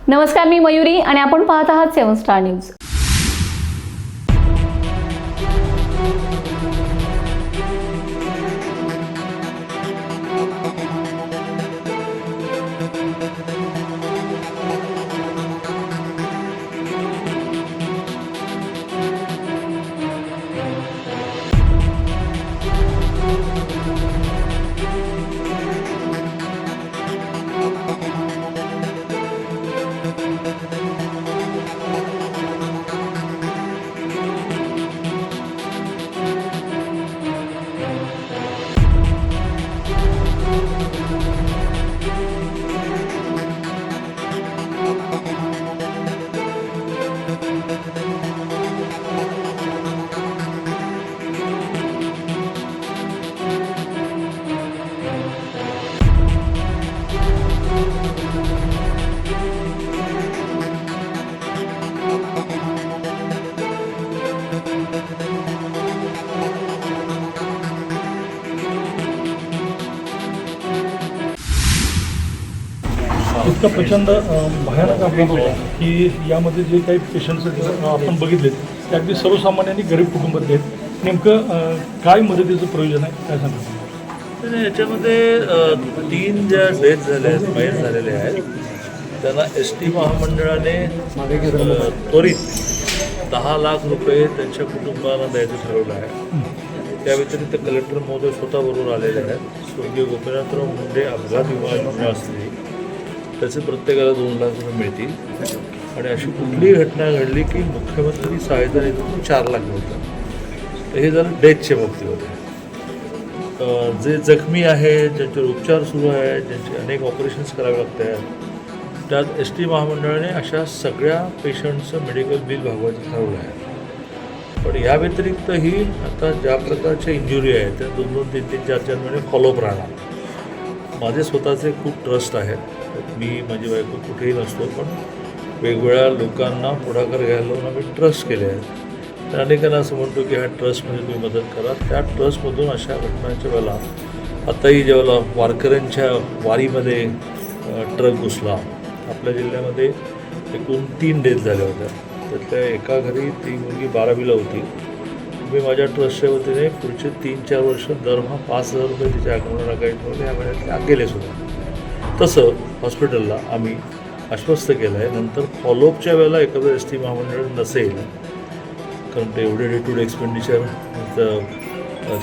नमस्कार, मी मयुरी आणि आपण पाहत आहात 7 स्टार न्यूज. इतका प्रचंड भयानक अपघात होता की यामध्ये जे काही पेशंट्स आपण बघितले ते अगदी सर्वसामान्यांनी गरीब कुटुंबातले आहेत. नेमकं काय मदतीचं प्रयोजन आहे, काय सांगतात? नाही, याच्यामध्ये 3 ज्या डेथ झाल्या आहेत, मयत झालेले आहेत, त्यांना SD महामंडळाने त्वरित 10 लाख रुपये त्यांच्या कुटुंबाला द्यायचं ठरवलं आहे. त्या व्यतिरिक्त कलेक्टर महोदय स्वतःबरोबर आलेले आहेत. स्वर्गीय गोपीनाथराव मुंडे अपघात विमा योजना असली त्याचे प्रत्येकाला 2 लाख रुपये मिळतील. आणि अशी कुठलीही घटना घडली की मुख्यमंत्री सहायता निधीतून 4 लाख मिळतात. हे जर डेथच्या बाबतीमध्ये जे जखमी आहेत, ज्यांच्यावर उपचार सुरू आहेत, ज्यांचे अनेक ऑपरेशन्स करावे लागत आहेत, त्यात SD महामंडळाने अशा सगळ्या पेशंटचं मेडिकल बिल भागवायचं ठरवलं आहे. पण या व्यतिरिक्तही आता ज्या प्रकारच्या इंजुरी आहेत त्या 2-2, 3-3, 4-4 महिने फॉलोअप राहणार. माझे स्वतःचे खूप ट्रस्ट आहेत. मी माझी बायको कुठेही नसतो, पण वेगवेगळ्या लोकांना पुढाकार घ्यायला लावून आम्ही ट्रस्ट केले आहेत. तर अनेकांना असं म्हणतो की ह्या ट्रस्टमध्ये तुम्ही मदत करा. त्या ट्रस्टमधून अशा घटनांच्या वेळेला आताही ज्यावेळेला वारकऱ्यांच्या वारीमध्ये ट्रक घुसला, आपल्या जिल्ह्यामध्ये एकूण 3 डेथ झाल्या होत्या. त्यातल्या एका घरी ती मुलगी 12वीला होती. मी माझ्या ट्रस्टच्या वतीने पुढचे 3-4 वर्ष दरमहा 5,000 रुपये तिच्या अकाउंटवर टाकायचे ठेवले. या महिन्यात गेले सुद्धा. तसं हॉस्पिटलला आम्ही आश्वस्त केलं आहे. नंतर फॉलोअपच्या वेळेला एखादं SD महामंडळ नसेल, कारण ते एवढे डे टू डे एक्सपेंडिचर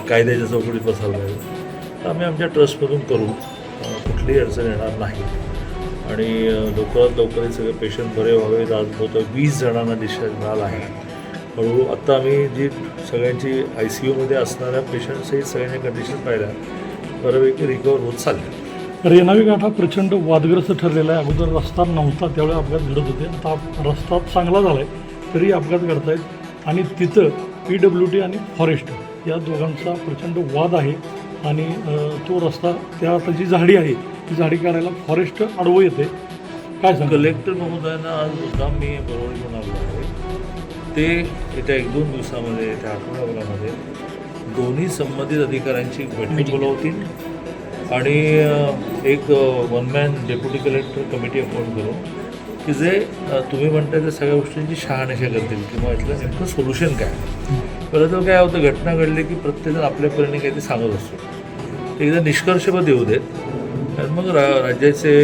कायद्याच्या चौकटीत बसावं लागेल, तर आम्ही आमच्या ट्रस्टमधून करू. कुठलीही अडचण येणार नाही आणि लवकरात लवकर हे सगळे पेशंट बरे व्हावेत. आज बहुतेक 20 जणांना डिस्चार्ज मिळाला आहे. हळूहळू आत्ता आम्ही जी सगळ्यांची ICUमध्ये असणाऱ्या पेशंट्सही सगळ्यांच्या कंडिशन पाहिल्या, बऱ्यापैकी रिकवर होत चालल्या. रेणावी घाट हा प्रचंड वादग्रस्त ठरलेला आहे. अगोदर रस्ता नव्हता त्यावेळी अपघात घडत होते. आता रस्ता चांगला झाला आहे तरी अपघात घडत आहेत. आणि तिथं PWD आणि फॉरेस्ट या दोघांचा प्रचंड वाद आहे. आणि तो रस्ता त्या आता जी झाडी आहे ती झाडी काढायला फॉरेस्ट अडवं येते. काय सांग? कलेक्टर महोदयांना आज मुद्दाम मी बरोबर घेऊन आलो आहे. ते येत्या 1-2 दिवसामध्ये, येत्या आठवड्याभरामध्ये दोन्ही संबंधित अधिकाऱ्यांची बैठक बोलवतील आणि एक 1 man deputy collector committee appoint करू की जे तुम्ही म्हणताय त्या सगळ्या गोष्टींची शहानिशा करतील किंवा इथलं नेमकं सोल्युशन काय. परत काय होतं, घटना घडली की प्रत्येकजण आपल्या परीने काहीतरी सांगत असतो. एकदा निष्कर्षपद येऊ देत आणि मग राज्याचे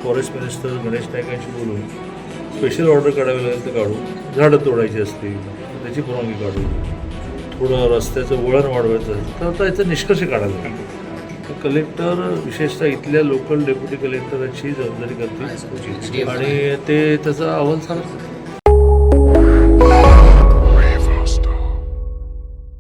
फॉरेस्ट मिनिस्टर गणेश नाईकांशी बोलून स्पेशल ऑर्डर काढावी लागेल तर काढू. झाडं तोडायची असतील त्याची परवानगी काढू. थोडं रस्त्याचं वळण वाढवायचं असेल तर आता याचा निष्कर्ष काढायला लागेल. कलेक्टर विशेषतः इथल्या लोकल डेप्युटी कलेक्टरांची जबाबदारी करतील आणि ते त्याचा अहवाल सांगतात.